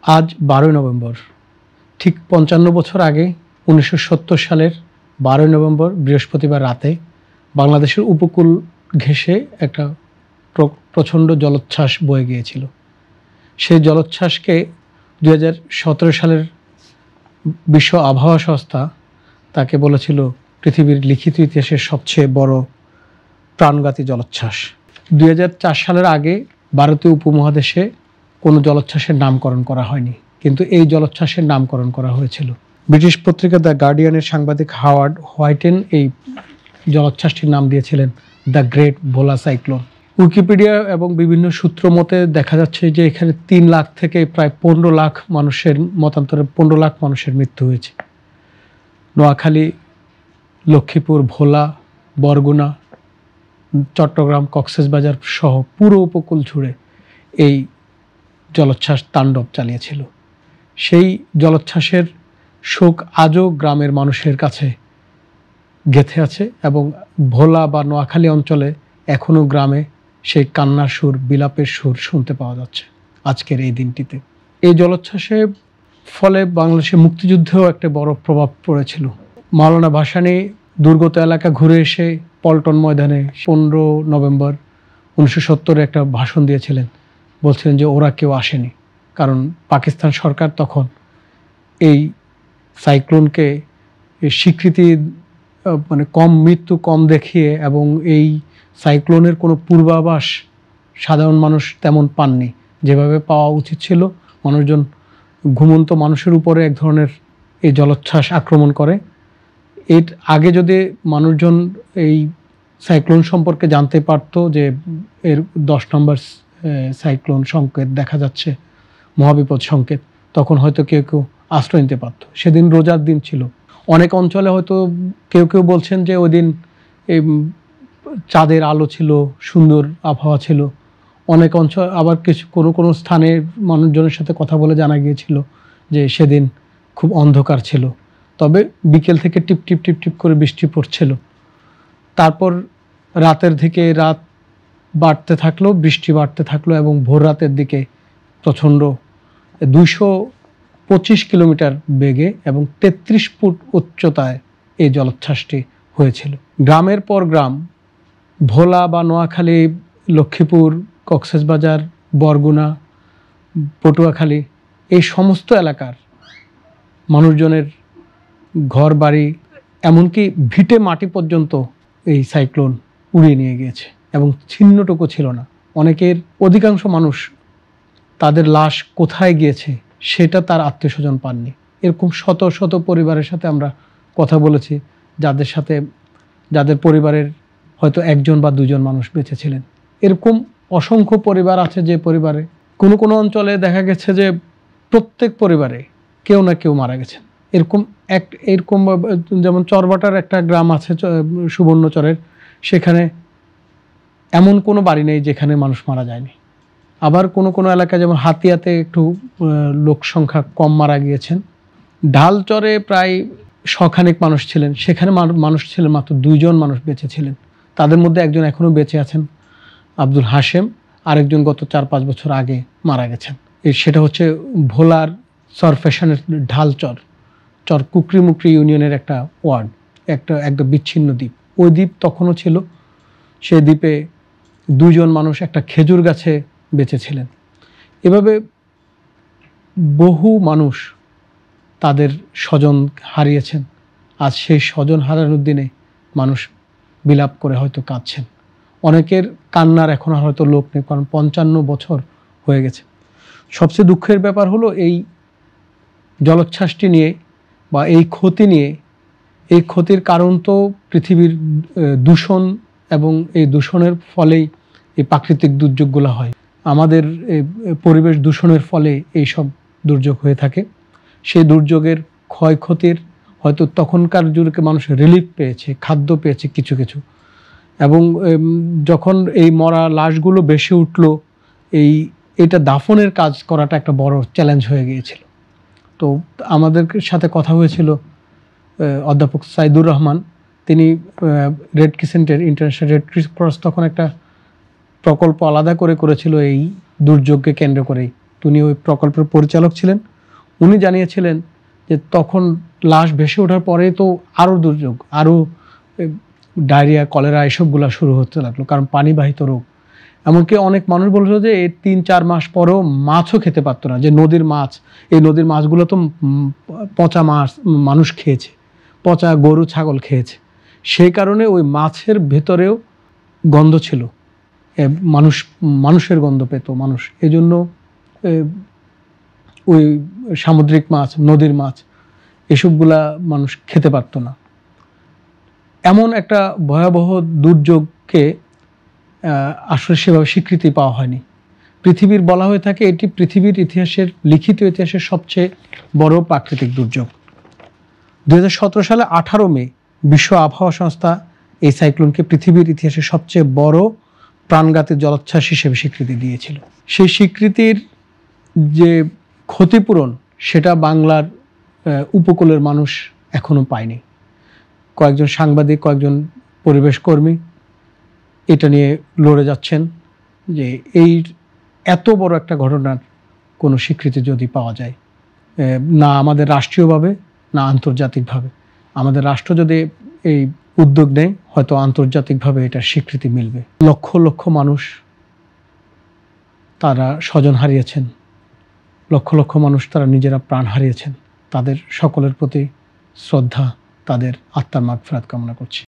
আজ 12 নভেম্বর, ঠিক 55 বছর আগে 1970 সালের 12 নভেম্বর বৃহস্পতিবার রাতে বাংলাদেশের উপকূল ঘেঁষে একটা প্রচণ্ড জলোচ্ছ্বাস বয়ে গিয়েছিল। সেই জলোচ্ছ্বাসকে 2017 সালের বিশ্ব আবহাওয়া সংস্থা তাকে বলেছিল পৃথিবীর লিখিত ইতিহাসের সবচেয়ে বড় প্রাণঘাতী জলোচ্ছ্বাস। 2004 সালের আগে ভারতীয় উপমহাদেশে কোনো জলোচ্ছ্বাসের নামকরণ করা হয়নি, কিন্তু এই জলোচ্ছ্বাসের নামকরণ করা হয়েছিল। ব্রিটিশ পত্রিকা দ্য গার্ডিয়ানের সাংবাদিক হাওয়ার্ড হোয়াইটেন এই জলোচ্ছ্বাসটির নাম দিয়েছিলেন the great Bhola cyclone. Wikipedia এবং বিভিন্ন সূত্র মতে দেখা যাচ্ছে যে এখানে 3 লাখ থেকে প্রায় 15 লাখ মানুষের মতান্তরে 15 লাখ মানুষের মৃত্যু হয়েছে। নোয়াখালী, লক্ষ্মীপুর, ভোলা, বরগুনা, চট্টগ্রাম, কক্সবাজার সহ পুরো উপকূল জুড়ে এই জলোচ্ছ্বাস তাণ্ডব চালিয়েছিল। সেই জলোচ্ছ্বাসের শোক আজও গ্রামের মানুষের কাছে গেঁথে আছে এবং ভোলা বা নোয়াখালী অঞ্চলে এখনও গ্রামে সেই কান্নার সুর, বিলাপের সুর শুনতে পাওয়া যাচ্ছে আজকের এই দিনটিতে। এই জলোচ্ছ্বাসের ফলে বাংলাদেশের মুক্তিযুদ্ধেও একটা বড় প্রভাব পড়েছিল। মাওলানা ভাসানী দুর্গত এলাকা ঘুরে এসে পল্টন ময়দানে 15 নভেম্বর 1970 একটা ভাষণ দিয়েছিলেন। বলছিলেন যে ওরা কেউ আসেনি, কারণ পাকিস্তান সরকার তখন এই সাইক্লোনকে স্বীকৃতি কম মৃত্যু কম দেখিয়ে এবং এই সাইক্লোনের কোনো পূর্বাভাস সাধারণ মানুষ তেমন পাননি, যেভাবে পাওয়া উচিত ছিল। মানুষজন ঘুমন্ত মানুষের উপরে এক ধরনের এই জলোচ্ছ্বাস আক্রমণ করে। এর আগে যদি মানুষজন এই সাইক্লোন সম্পর্কে জানতে পারতো যে এর 10 নম্বর সাইক্লোন সংকেত দেখা যাচ্ছে, মহাবিপদ সংকেত, তখন হয়তো কেউ কেউ আশ্রয় নিতে পারতো। সেদিন রোজার দিন ছিল। অনেক অঞ্চলে হয়তো কেউ কেউ বলছেন যে ওই দিন এই চাঁদের আলো ছিল, সুন্দর আবহাওয়া ছিল। অনেক অঞ্চল আবার কিছু কোনো স্থানে মানুষজনের সাথে কথা বলে জানা গিয়েছিল যে সেদিন খুব অন্ধকার ছিল, তবে বিকেল থেকে টিপ টিপ টিপ টিপ করে বৃষ্টি পড়ছিল। তারপর রাতের দিকে রাত বাড়তে থাকলো, বৃষ্টি বাড়তে থাকলো এবং ভোর রাতের দিকে প্রচণ্ড 225 কিলোমিটার বেগে এবং 33 ফুট উচ্চতায় এই জলোচ্ছ্বাসটি হয়েছিল। গ্রামের পর গ্রাম, ভোলা বা নোয়াখালী, লক্ষ্মীপুর, কক্সবাজার, বরগুনা, পটুয়াখালী, এই সমস্ত এলাকার মানুষজনের ঘর বাড়ি, এমনকি ভিটে মাটি পর্যন্ত এই সাইক্লোন উড়িয়ে নিয়ে গিয়েছে এবং ছিন্নটুকু ছিল না। অধিকাংশ মানুষ তাদের লাশ কোথায় গিয়েছে সেটা তার আত্মীয় স্বজন পাননি। এরকম শত শত পরিবারের সাথে আমরা কথা বলেছি, যাদের পরিবারের হয়তো 1জন বা 2জন মানুষ বেঁচে ছিলেন। এরকম অসংখ্য পরিবার আছে যে পরিবারে কোনো অঞ্চলে দেখা গেছে যে প্রত্যেক পরিবারে কেউ না কেউ মারা গেছেন। এরকম যেমন চরবাটার একটা গ্রাম আছে সুবর্ণচরের, সেখানে এমন কোনো বাড়ি নেই যেখানে মানুষ মারা যায়নি। আবার কোনো এলাকায় যেমন হাতিয়াতে একটু লোক সংখ্যা কম মারা গিয়েছেন। ঢালচরে প্রায় 100 মানুষ ছিলেন, সেখানে মানুষ ছিলেন মাত্র 2জন মানুষ বেঁচে ছিলেন। তাদের মধ্যে একজন এখনও বেঁচে আছেন, আব্দুল হাশেম, আরেকজন গত 4-5 বছর আগে মারা গেছেন। সেটা হচ্ছে ভোলার সরফেশনের ঢালচর, কুকরিমুকরি ইউনিয়নের একটা ওয়ার্ড, একটা বিচ্ছিন্ন দ্বীপ। ওই দ্বীপ তখনও ছিল। সেই দ্বীপে 2জন মানুষ একটা খেজুর গাছে বেঁচে ছিলেন। এভাবে বহু মানুষ তাদের স্বজন হারিয়েছেন। আজ সেই স্বজন হারানোর দিনে মানুষ বিলাপ করে হয়তো কাঁদছেন। অনেকের কান্নার এখন হয়তো লোক নেই, কারণ 55 বছর হয়ে গেছে। সবচেয়ে দুঃখের ব্যাপার হলো এই জলোচ্ছ্বাসটি নিয়ে বা এই ক্ষতি নিয়ে, এই ক্ষতির কারণ তো পৃথিবীর দূষণ, এবং এই দূষণের ফলেই এই প্রাকৃতিক দুর্যোগগুলো হয়। আমাদের পরিবেশ দূষণের ফলে এই সব দুর্যোগ হয়ে থাকে। সেই দুর্যোগের ক্ষয়ক্ষতির হয়তো তখনকার যুগে মানুষ রিলিফ পেয়েছে, খাদ্য পেয়েছে কিছু কিছু, এবং যখন এই মরা লাশগুলো বেশি উঠলো, এটা দাফনের কাজ করাটা একটা বড় চ্যালেঞ্জ হয়ে গিয়েছিল। তো আমাদের সাথে কথা হয়েছিল অধ্যাপক সাইদুর রহমান, তিনি রেড ক্রিসেন্টের ইন্টারন্যাশনাল রেড ক্রস তখন একটা প্রকল্প আলাদা করেছিল এই দুর্যোগকে কেন্দ্র করেই, উনি ওই প্রকল্পের পরিচালক ছিলেন। উনি জানিয়েছিলেন যে তখন লাশ ভেসে ওঠার পরেই তো আরও দুর্যোগ, আরও ডায়রিয়া, কলেরা এসবগুলো শুরু হতে লাগলো, কারণ পানিবাহিত রোগ। এমনকি অনেক মানুষ বলছিল যে এই 3-4 মাস পরেও মাছও খেতে পারতো না, যে নদীর মাছ, এই নদীর মাছগুলো তো পচা মাছ মানুষ খেয়েছে, পচা গরু ছাগল খেয়েছে, সেই কারণে ওই মাছের ভেতরেও গন্ধ ছিল, মানুষের গন্ধ পেত মানুষ, এজন্য ওই সামুদ্রিক মাছ, নদীর মাছ এসবগুলা মানুষ খেতে পারতো না। এমন একটা ভয়াবহ দুর্যোগকে আসলে সেভাবে স্বীকৃতি পাওয়া হয়নি। পৃথিবীর বলা হয়ে থাকে এটি পৃথিবীর ইতিহাসের, লিখিত ইতিহাসের সবচেয়ে বড় প্রাকৃতিক দুর্যোগ। 2017 সালে 18 মে বিশ্ব আবহাওয়া সংস্থা এই সাইক্লোনকে পৃথিবীর ইতিহাসের সবচেয়ে বড় প্রাণঘাতী জলোচ্ছ্বাস হিসেবে স্বীকৃতি দিয়েছিল। সেই স্বীকৃতির যে ক্ষতিপূরণ, সেটা বাংলার উপকূলের মানুষ এখনো পায়নি। কয়েকজন সাংবাদিক, কয়েকজন পরিবেশ কর্মী এটা নিয়ে লড়ে যাচ্ছেন যে এই এত বড় একটা ঘটনার কোনো স্বীকৃতি যদি পাওয়া যায়, না আমাদের রাষ্ট্রীয়ভাবে না আন্তর্জাতিকভাবে, আমাদের রাষ্ট্র যদি এই উদ্যোগ নেয়, হয়তো আন্তর্জাতিকভাবে এটার স্বীকৃতি মিলবে। লক্ষ লক্ষ মানুষ তারা স্বজন হারিয়েছেন, লক্ষ লক্ষ মানুষ তারা নিজেরা প্রাণ হারিয়েছেন। তাদের সকলের প্রতি শ্রদ্ধা, তাদের আত্মার মাগফিরাত কামনা করছি।